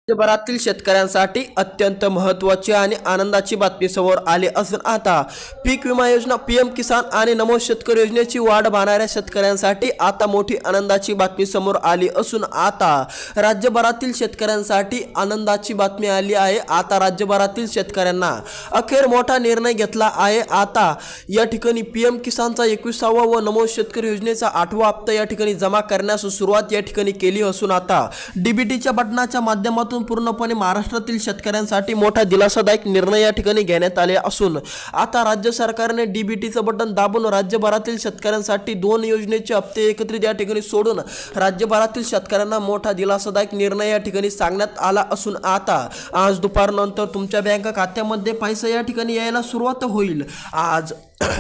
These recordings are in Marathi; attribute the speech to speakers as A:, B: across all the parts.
A: राज्यभरातील शेतकऱ्यांसाठी अत्यंत महत्त्वाची आणि आनंदाची बातमी समोर आली असून आता पीक विमा योजना, पीएम किसान आणि नमो शेतकरी योजनेची वाट पाहणाऱ्या शेतकऱ्यांसाठी आता मोठी आनंदाची बातमी समोर आली असून आता राज्यभरातील शेतकऱ्यांसाठी आनंदाची बातमी आली आहे। आता राज्यभरातील शेतकऱ्यांना अखेर मोठा निर्णय घेतला आहे। आता या ठिकाणी पीएम किसानचा 21वा व नमो शेतकरी योजनेचा 8वा हप्ता या ठिकाणी जमा करण्यास सुरुवात या ठिकाणी केली असून आता डीबीटीच्या बटनाच्या माध्यमातून पूर्णपणे महाराष्ट्रातील शेतकऱ्यांसाठी मोठा दिलासादायक निर्णय या ठिकाणी घेण्यात आले असून आता राज्य सरकारने डीबीटीचं बटन दाबून राज्यभरातील शेतकऱ्यांसाठी 2 योजनेचे हप्ते एकत्रित या ठिकाणी सोडून राज्यभरातील शेतकऱ्यांना मोठा दिलासादायक निर्णय या ठिकाणी सांगण्यात आला असून आता आज दुपारनंतर तुमच्या बँक खात्यामध्ये पैसे या ठिकाणी यायला सुरुवात होईल। आज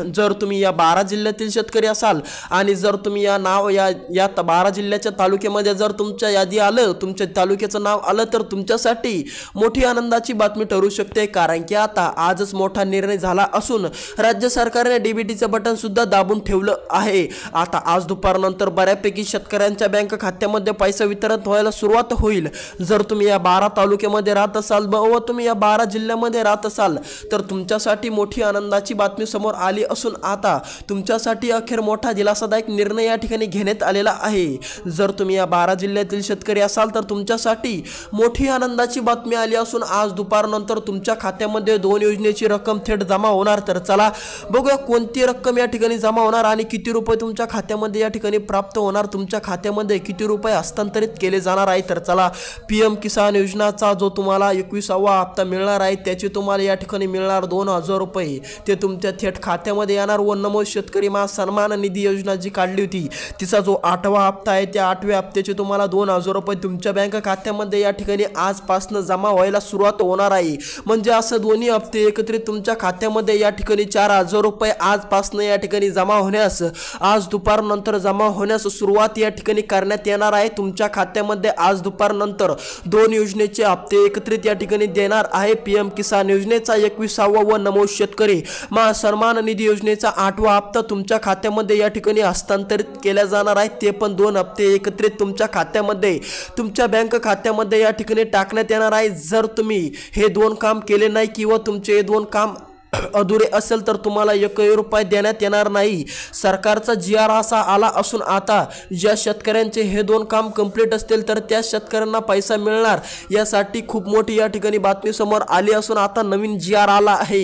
A: जर तुम्ही या 12 जिल्ह्यातील शेतकरी असाल आणि जर तुम्ही या 12 जिल्ह्याच्या तालुक्यामध्ये जर तुमच्या यादी आलं, तुमच्या तालुक्याचं नाव आलं तर तुमच्यासाठी मोठी आनंदाची बातमी ठरू शकते, कारण की आता आजच मोठा निर्णय झाला असून राज्य सरकारने डीबीटीचं बटन सुद्धा दाबून ठेवलं आहे। आता आज दुपारनंतर बऱ्यापैकी शेतकऱ्यांच्या बँक खात्यामध्ये पैसे वितरण व्हायला सुरुवात होईल। जर तुम्ही या 12 तालुक्यामध्ये राहत असाल व तुम्ही या 12 जिल्ह्यामध्ये राहत असाल तर तुमच्यासाठी मोठी आनंदाची बातमी समोर आली असून आता तुमच्यासाठी अखेर मोठा दिलासादायक निर्णय या ठिकाणी घेण्यात आलेला आहे। जर तुम्ही या 12 जिल्ह्यातील शेतकरी असाल तर तुमच्यासाठी मोठी आनंदाची बातमी आली असून आज दुपारनंतर तुमच्या खात्यामध्ये 2 योजनेची रक्कम थेट जमा होणार। तर चला बघूया कोणती रक्कम या ठिकाणी जमा होणार आणि किती रुपये तुमच्या खात्यामध्ये या ठिकाणी प्राप्त होणार, तुमच्या खात्यामध्ये किती रुपये हस्तांतरित केले जाणार आहे। तर चला, पीएम किसान योजनाचा जो तुम्हाला 21वा हप्ता मिळणार आहे त्याची तुम्हाला या ठिकाणी मिळणार 2000 रुपये, ते तुमच्या थेट खात्यामध्ये येणार व नमो शेतकरी सन्मान निधी योजना जी काढली होती तिचा जो 8वा हप्ता आहे त्या 8व्या हप्त्याचे तुम्हाला 2000 रुपये तुमच्या बँक खात्यामध्ये या ठिकाणी आजपासून जमा व्हायला सुरुवात होणार आहे। म्हणजे असं दोन्ही हप्ते एकत्रित तुमच्या खात्यामध्ये या ठिकाणी 4000 रुपये आजपासून या ठिकाणी जमा होण्यास, आज दुपारनंतर जमा होण्यास सुरुवात या ठिकाणी करण्यात येणार आहे। तुमच्या खात्यामध्ये आज दुपारनंतर 2 योजनेचे हप्ते एकत्रित या ठिकाणी देणार आहे। पीएम किसान योजनेचा 21वा व नमो शेतकरी सन्मान निधी योजनेचा 8वा हप्ता तुमच्या खात्यामध्ये या ठिकाणी हस्तांतरित केला जाणार आहे। ते पण 2 हप्ते एकत्रित तुमच्या खात्यामध्ये, तुमच्या बँक खात्यामध्ये या ठिकाणी टाकण्यात येणार आहे। जर तुम्ही हे 2 काम केले नाही किंवा तुमचे हे 2 काम अधुरे असेल तर तुम्हाला 1 रुपया देण्यात येणार नाही। सरकारचा GR असा आला असून आता ज्या शेतकऱ्यांचे हे 2 काम कंप्लीट असतील तर त्या शेतकऱ्यांना पैसा मिळणार, यासाठी खूप मोठी या ठिकाणी बातमी समोर आली असून आता नवीन GR आला आहे।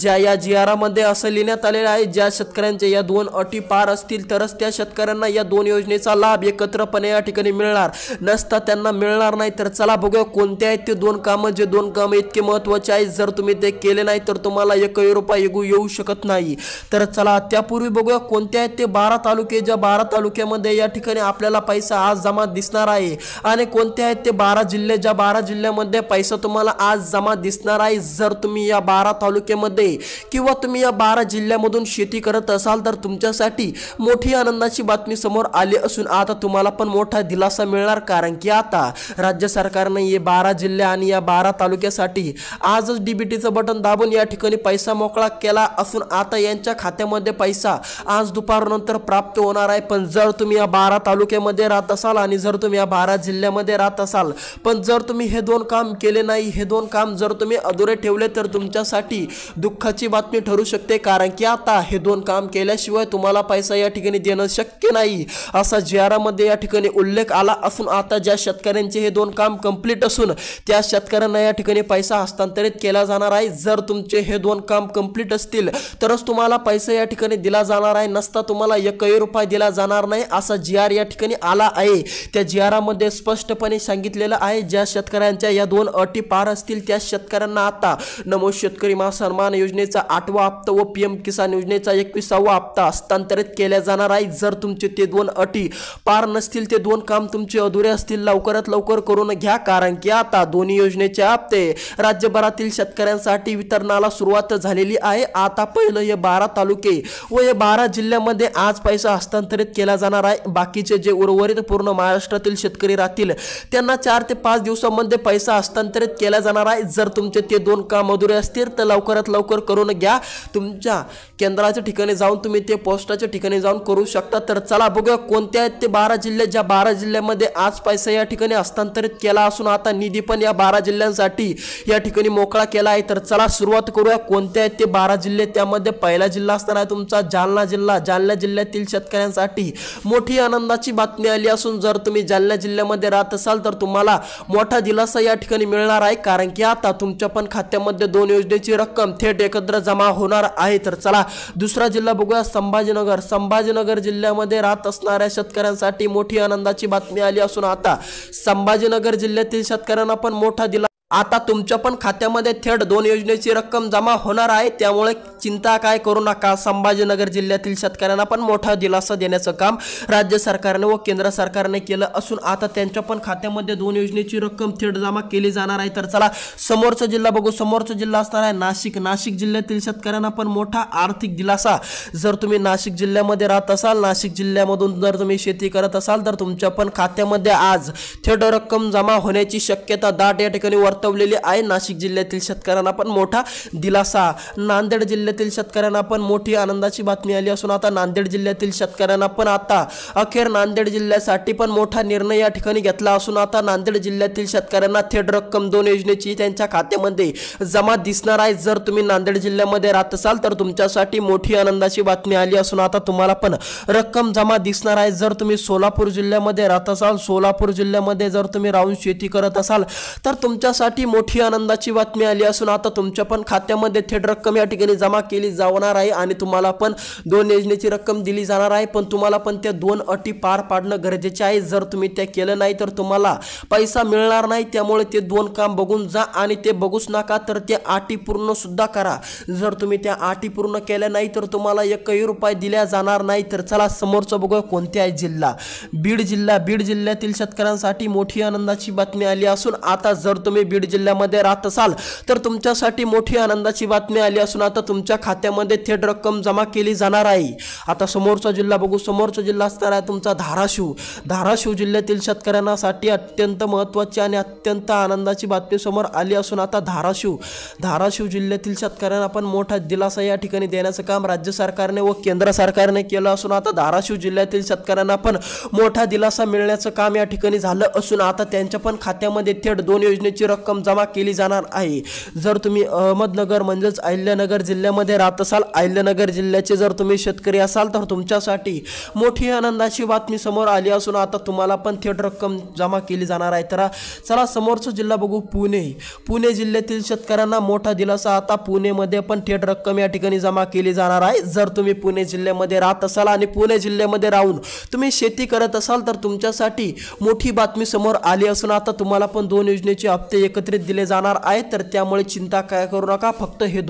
A: या GR मध्ये असं लिहिण्यात आलेलं आहे, ज्या शेतकऱ्यांचे या 2 अटी पार असतील तरच त्या शेतकऱ्यांना या 2 योजनेचा लाभ एकत्रपणे या ठिकाणी मिळणार, नसता त्यांना मिळणार नाही। तर चला बघूया कोणते आहेत ते 2 कामं, जे 2 कामं इतके महत्त्वाचे आहेत, जर तुम्ही ते केले नाही तर तुम्हाला 1 रुपया येऊ शकत नाही। तर चला त्यापूर्वी बघूया कोणते आहेत ते 12 तालुके, ज्या 12 तालुक्यामध्ये या ठिकाणी आपल्याला पैसा आज जमा दिसणार आहे आणि कोणते आहेत ते 12 जिल्हे, ज्या 12 जिल्ह्यामध्ये पैसा तुम्हाला आज जमा दिसणार आहे। जर तुम्ही या 12 तालुक्यामध्ये किंवा तुम्ही या 12 जिल्ह्यामधून शेती करत असाल तर तुमच्यासाठी मोठी आनंदाची बातमी समोर आली असून आता तुम्हाला पण मोठा दिलासा मिळणार, कारण की आता राज्य सरकारने हे 12 जिल्हे आणि या 12 तालुक्यासाठी आजच डीबीटीचं बटन दाबून या ठिकाणी पैसा मोकळा केला असून आता यांच्या खात्यामध्ये पैसा आज दुपारनंतर प्राप्त होणार आहे। पण जर तुम्ही या 12 तालुक्यामध्ये राहत असाल आणि जर तुम्ही या 12 जिल्ह्यामध्ये राहत असाल पण जर तुम्ही हे 2 काम केले नाही, हे 2 काम जर तुम्ही अधुरे ठेवले तर तुमच्यासाठी दुःखाची बातमी ठरू शकते, कारण की आता हे 2 काम केल्याशिवाय तुम्हाला पैसा या ठिकाणी देणं शक्य नाही, असा GR मध्ये या ठिकाणी उल्लेख आला असून आता ज्या शेतकऱ्यांचे हे 2 काम कंप्लीट असून त्या शेतकऱ्यांना या ठिकाणी पैसा हस्तांतरित केला जाणार आहे। जर तुमचे हे 2 काम कंप्लीट असतील तरच तुम्हाला पैसा या ठिकाणी दिला जाणार आहे, नसता तुम्हाला 1 रुपया दिला जाणार नाही, असा GR या ठिकाणी आला आहे। त्या GR मध्ये स्पष्टपणे सांगितलेलं आहे, ज्या शेतकऱ्यांच्या या 2 अटी पार असतील त्या शेतकऱ्यांना आता नमो शेतकरी सन्मान योजनेचा 8वा हप्ता व पीएम किसान योजनेचा 21वा हप्ता हस्तांतरित केला जाणार आहे। जर तुमचे ते 2 अटी पार नसतील, ते 2 काम तुमचे अधुरे असतील, लवकरात लवकर करून घ्या, कारण की आता दोन्ही योजनेचे हप्ते राज्यभरातील शेतकऱ्यांसाठी वितरणाला सुरुवात झालेली आहे। आता पहिलं हे 12 तालुके व हे 12 जिल्ह्यामध्ये आज पैसा हस्तांतरित केला जाणार आहे। बाकीचे जे उर्वरित पूर्ण महाराष्ट्रातील शेतकरी राहतील त्यांना 4 ते 5 दिवसांमध्ये पैसा हस्तांतरित केला जाणार आहे। जर तुमचे ते 2 काम अधुरे असतील तर लवकरात लवकर करून घ्या। तुमच्या केंद्राच्या ठिकाणी जाऊन तुम्ही ते पोस्टाच्या ठिकाणी जाऊन करू शकता। तर चला बघूया कोणत्या आहेत ते 12 जिल्हे, ज्या 12 जिल्ह्यामध्ये आज पैसा या ठिकाणी हस्तांतरित केला असून आता निधी पण या 12 जिल्ह्यांसाठी या ठिकाणी मोकळा केला आहे। तर चला सुरुवात करूया कोणत्या आहेत ते 12 जिल्हे। त्यामध्ये पहिला जिल्हा असणार आहे तुमचा जालना जिल्हा। जालना जिल्ह्यातील शेतकऱ्यांसाठी मोठी आनंदाची बातमी आली असून जर तुम्ही जालना जिल्ह्यामध्ये राहत असाल तर तुम्हाला मोठा दिलासा या ठिकाणी मिळणार आहे, कारण की आता तुमच्या पण खात्यामध्ये 2 योजनेची रक्कम थेट एकत्र जमा होणार आहे। तर चला दुसरा जिल्हा बघूया संभाजीनगर। संभाजीनगर जिल्ह्यामध्ये राहत असणाऱ्या शेतकऱ्यांसाठी मोठी आनंदाची बातमी आली असून आता संभाजीनगर जिल्ह्यातील शेतकऱ्यांना पण मोठा दिलासा आता तुमच्या पण खात्यामध्ये थेट 2 योजनेची रक्कम जमा होणार आहे। त्यामुळे चिंता काय करू नका। संभाजीनगर जिल्ह्यातील शेतकऱ्यांना पण मोठा दिलासा देण्याचं काम राज्य सरकारने व केंद्र सरकारने केलं असून आता त्यांच्या पण खात्यामध्ये 2 योजनेची रक्कम थेट जमा केली जाणार आहे। तर चला समोरचा जिल्हा बघू। समोरचा जिल्हा असणार आहे नाशिक। नाशिक जिल्ह्यातील शेतकऱ्यांना पण मोठा आर्थिक दिलासा। जर तुम्ही नाशिक जिल्ह्यामध्ये राहत असाल, नाशिक जिल्ह्यामधून जर तुम्ही शेती करत असाल तर तुमच्या पण खात्यामध्ये आज थेट रक्कम जमा होण्याची शक्यता दाट या ठिकाणी वर्तवलेली आहे। नाशिक जिल्ह्यातील शेतकऱ्यांना पण मोठा दिलासा। नांदेड जिल्ह्यातील शेतकऱ्यांना पण मोठी आनंदाची बातमी आली असून आता नांदेड जिल्ह्यातील शेतकऱ्यांना पण आता अखेर नांदेड जिल्ह्यासाठी पण मोठा निर्णय या ठिकाणी घेतला असून आता नांदेड जिल्ह्यातील शेतकऱ्यांना थेट रक्कम 2 योजनेची त्यांच्या खात्यामध्ये जमा दिसणार आहे। जर तुम्ही नांदेड जिल्ह्यामध्ये राहत असाल तर तुमच्यासाठी मोठी आनंदाची बातमी आली असून आता तुम्हाला पण रक्कम जमा दिसणार आहे। जर तुम्ही सोलापूर जिल्ह्यामध्ये राहत असाल, सोलापूर जिल्ह्यामध्ये जर तुम्ही राहून शेती करत असाल तर तुमच्यासाठी मोठी आनंदाची बातमी आली असून आता तुमच्या पण खात्यामध्ये थेट रक्कम या ठिकाणी जमा केली जाणार आहे आणि तुम्हाला पण 2 योजनेची रक्कम दिली जाणार आहे। पण तुम्हाला पण त्या 2 अटी पार पाडणं गरजेचे आहे। जर तुम्ही ते केलं नाही तर तुम्हाला पैसा मिळणार नाही। त्यामुळे ते 2 काम बघून जा आणि ते बघूच नका तर ते अटी पूर्ण सुद्धा करा। जर तुम्ही त्या अटी पूर्ण केल्या नाही तर तुम्हाला 1 रुपया दिल्या जाणार नाही। तर चला समोरचं बघूया कोणत्या आहे जिल्हा बीड जिल्हा। बीड जिल्ह्यातील शेतकऱ्यांसाठी मोठी आनंदाची बातमी आली असून आता जर तुम्ही बीड जिल्ह्यामध्ये राहत असाल तर तुमच्यासाठी मोठी आनंदाची बातमी आली असून आता तुमच्या खात्यामध्ये थेट रक्कम जमा केली जाणार आहे। आता समोरचा जिल्हा बघू। समोरचा जिल्हा असणार आहे तुमचा धाराशिव। धाराशिव जिल्ह्यातील शेतकऱ्यांसाठी अत्यंत महत्त्वाची आणि अत्यंत आनंदाची बातमी समोर आली असून आता धाराशिव जिल्ह्यातील शेतकऱ्यांना पण मोठा दिलासा या ठिकाणी देण्याचं काम राज्य सरकारने व केंद्र सरकारने केलं असून आता धाराशिव जिल्ह्यातील शेतकऱ्यांना पण मोठा दिलासा मिळण्याचं काम या ठिकाणी झालं असून आता त्यांच्या पण खात्यामध्ये थेट 2 योजनेची रक्कम जमा केली जाणार आहे। जर तुम्ही अहमदनगर म्हणजेच अहिल्यानगर जिल्ह्यामध्ये राहत असाल, अहिल्यानगर जिल्ह्याचे जर तुम्ही शेतकरी असाल तर तुमच्यासाठी मोठी आनंदाची बातमी समोर आली असून आता तुम्हाला पण थेट रक्कम जमा केली जाणार आहे। तर चला समोरचा जिल्हा बघू पुणे। पुणे जिल्ह्यातील शेतकऱ्यांना मोठा दिलासा। आता पुणेमध्ये पण थेट रक्कम या ठिकाणी जमा केली जाणार आहे। जर तुम्ही पुणे जिल्ह्यामध्ये राहत असाल आणि पुणे जिल्ह्यामध्ये राहून तुम्ही शेती करत असाल तर तुमच्यासाठी मोठी बातमी समोर आली असून आता तुम्हाला पण 2 योजनेचे हप्ते एकत्रित दिले जाणार आहेत। तर त्यामुळे चिंता काय करू नका। फक्त हे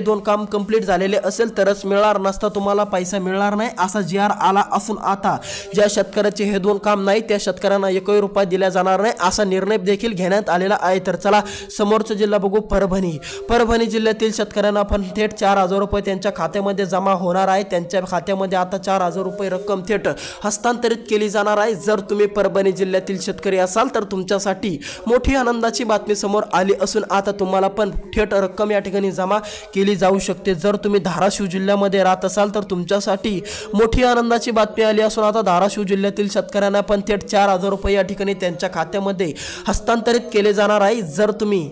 A: 2 काम कंप्लीट झालेले असेल तरच मिळणार, नसता तुम्हाला पैसा मिळणार नाही असा GR आला असून आता ज्या शेतकऱ्याचे हे 2 काम नाही त्या शेतकऱ्यांना 1 रुपया दिला जाणार नाही असा निर्णय देखील घेण्यात आलेला आहे। तर चला समोरचा जिल्हा बघू परभणी। परभणी जिल्ह्यातील शेतकऱ्यांना पण थेट 4,000 रुपये त्यांच्या खात्यामध्ये जमा होणार आहे। त्यांच्या खात्यामध्ये आता 4,000 रुपये रक्कम थेट हस्तांतरित केली जाणार आहे। जर तुम्ही परभणी जिल्ह्यातील शेतकरी असाल तर तुमच्यासाठी मोठी आनंदाची बातमी समोर आली असून आता तुम्हाला पण थेट रक्कम या ठिकाणी जमा केली जाऊ शकते। जर तुम्ही धाराशिव जिल्ह्यामध्ये राहत असाल तर तुमच्यासाठी मोठी आनंदाची बातमी आली असून आता धाराशिव जिल्ह्यातील शेतकऱ्यांना पण थेट 4,000 रुपये या ठिकाणी त्यांच्या खात्यामध्ये हस्तांतरित केले जाणार आहे। जर तुम्ही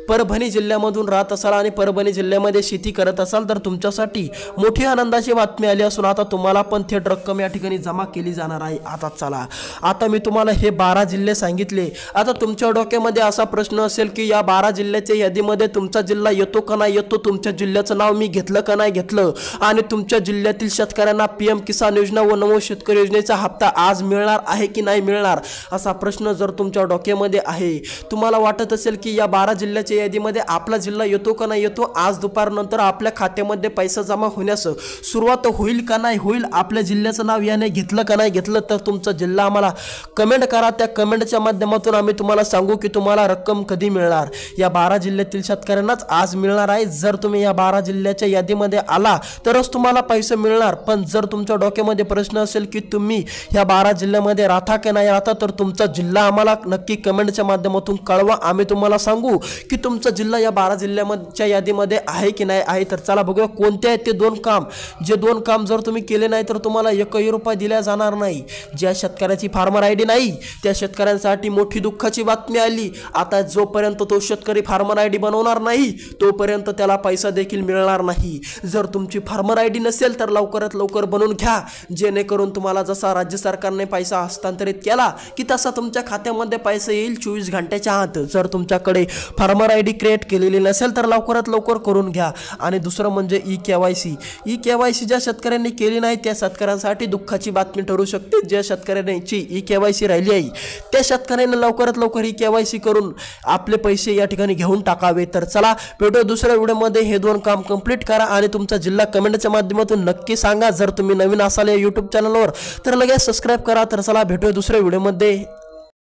A: परभणी जिल्ह्यामधून राहत असाल आणि परभणी जिल्ह्यामध्ये शेती करत असाल तर तुमच्यासाठी मोठी आनंदाची बातमी आली असून आता तुम्हाला पण थेट रक्कम या ठिकाणी जमा केली जाणार आहे। आता चला, आता मी तुम्हाला हे 12 जिल्हे सांगितले। आता तुमच्या डोक्यामध्ये असा प्रश्न असेल की या 12 जिल्ह्याच्या यादीमध्ये तुमचा जिल्हा येतो का नाही येतो, तुमच्या जिल्ह्याचं नाव मी घेतलं का नाही घेतलं आणि तुमच्या जिल्ह्यातील शेतकऱ्यांना PM किसान योजना व नमो शेतकरी योजनेचा हप्ता आज मिळणार आहे की नाही मिळणार असा प्रश्न जर तुमच्या डोक्यामध्ये आहे, तुम्हाला वाटत असेल की या 12 जिल्ह्याच्या यादीमध्ये आपला जिल्हा येतो का नाही येतो, आज दुपारनंतर आपल्या खात्यामध्ये पैसा जमा होण्यास सुरुवात होईल का नाही होईल, आपल्या जिल्ह्याचं नाव याने घेतलं का नाही घेतलं, तर तुमचा जिल्हा आम्हाला कमेंट करा. त्या कमेंटच्या माध्यमातून आम्ही तुम्हाला सांगू की तुम्हाला रक्कम कधी मिळणार. या 12 जिल्ह्यातील शेतकऱ्यांनाच आज मिळणार आहे. जर तुम्ही या 12 जिल्ह्याच्या यादीमध्ये आला तरच तुम्हाला पैसे मिळणार. पण जर तुमच्या डोक्यामध्ये प्रश्न असेल की तुम्ही या 12 जिल्ह्यामध्ये राहता की नाही राहता, तर तुमचा जिल्हा आम्हाला नक्की कमेंटच्या माध्यमातून कळवा. आम्ही तुम्हाला सांगू की तुमचा जिल्हा या 12 जिल्ह्याच्या यादीमध्ये आहे की नाही आहे. तर चला बघूया कोणते आहेत ते 2 काम. जे 2 काम जर तुम्ही केले नाही तर तुम्हाला 1 रुपया दिला जाणार नाही. ज्या शेतकऱ्याची फार्मर आयडी नाही त्या शेतकऱ्यांसाठी मोठी दुःखाची बातमी आली. आता जोपर्यंत तो शेतकरी फार्मर आयडी बनवणार नाही तोपर्यंत त्याला पैसा देखील मिळणार नाही. जर तुमची फार्मर आयडी नसेल तर लवकरात लवकर बनवून घ्या, जेणेकरून तुम्हाला जसा राज्य सरकारने पैसा हस्तांतरित केला की तसा तुमच्या खात्यामध्ये पैसा येईल 24 घंट्याच्या आत. जर तुमच्याकडे फार्मर आयडी क्रिएट केलेली नसेल तर लवकरात लवकर करून घ्या. आणि दुसरं म्हणजे ई-केवायसी ज्या शेतकऱ्यांनी केली नाही त्या शेतकऱ्यांसाठी दुःखाची बातमी ठरू शकते. ज्या शेतकऱ्यांची ई-केवायसी राहिली आहे त्या शेतकऱ्यांनी लवकरात लवकर ई-केवायसी करून आपले पैसे या ठिकाणी घेऊन टाकावे. तर चला भेटू दुसऱ्या व्हिडिओमध्ये. हे 2 काम कंप्लीट करा आणि तुमचा जिल्हा कमेंटच्या माध्यमातून नक्की सांगा. जर तुम्ही नवीन असाल या यूट्यूब चॅनलवर तर लगेच सबस्क्राईब करा. तर चला भेटूया दुसऱ्या व्हिडिओमध्ये.